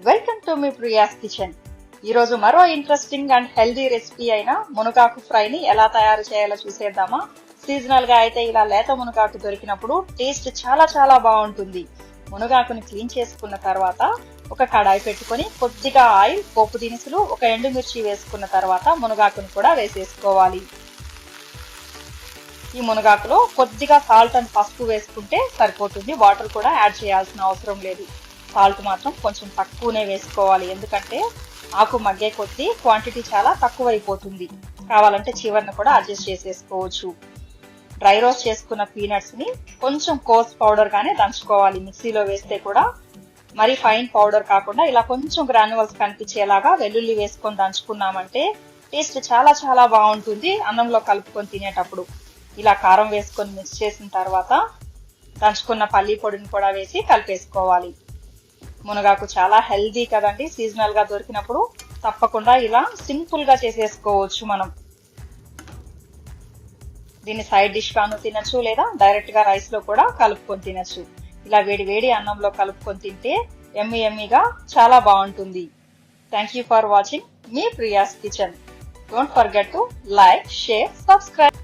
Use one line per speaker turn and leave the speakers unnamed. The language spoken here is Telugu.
Welcome to me Priya's kitchen. ఈ రోజు మరో ఇంట్రెస్టింగ్ అండ్ హెల్దీ రెసిపీ అయిన మునగాకు ఫ్రైని ఎలా తయారు చేయాలో చూసేద్దామా. సీజనల్ గా అయితే ఇలా లేత మునగాకు దొరికినప్పుడు టేస్ట్ చాలా చాలా బాగుంటుంది. మునగాకుని క్లీన్ చేసుకున్న తర్వాత ఒక కడాయి పెట్టుకొని కొద్దిగా ఆయిల్, పోపు దినుసులు, ఒక ఎండుమిర్చి వేసుకున్న తర్వాత మునగాకుని కూడా వేసేసుకోవాలి. ఈ మునగాకులో కొద్దిగా సాల్ట్ అండ్ పసుపు వేసుకుంటే సరిపోతుంది. వాటర్ కూడా యాడ్ చేయాల్సిన అవసరం లేదు. సాల్ట్ మాత్రం కొంచెం తక్కువనే వేసుకోవాలి, ఎందుకంటే ఆకు మగ్గే కొద్దీ క్వాంటిటీ చాలా తక్కువైపోతుంది. కావాలంటే చివరిని కూడా అడ్జస్ట్ చేసేసుకోవచ్చు. డ్రై రోస్ట్ చేసుకున్న పీనట్స్ ని కొంచెం కోర్స్ పౌడర్ గానే దంచుకోవాలి. మిక్సీలో వేస్తే కూడా మరి ఫైన్ పౌడర్ కాకుండా ఇలా కొంచెం గ్రాన్యువల్స్ కనిపించేలాగా వెల్లుల్లి వేసుకొని దంచుకున్నామంటే టేస్ట్ చాలా చాలా బాగుంటుంది అన్నంలో కలుపుకొని తినేటప్పుడు. ఇలా కారం వేసుకొని మిక్స్ చేసిన తర్వాత దంచుకున్న పల్లి పొడిని కూడా వేసి కలిపేసుకోవాలి. మునగాకు చాలా హెల్దీ కదండి. సీజనల్ గా దొరికినప్పుడు తప్పకుండా ఇలా సింపుల్ గా చేసేసుకోవచ్చు మనం. దీన్ని సైడ్ డిష్ గాను తినచ్చు, లేదా డైరెక్ట్ గా రైస్ లో కూడా కలుపుకొని తినచ్చు. ఇలా వేడి వేడి అన్నంలో కలుపుకొని తింటే ఎమ్మి ఎమ్మిగా చాలా బాగుంటుంది. Thank you for watching me Priya's kitchen. Don't forget to like, share, subscribe.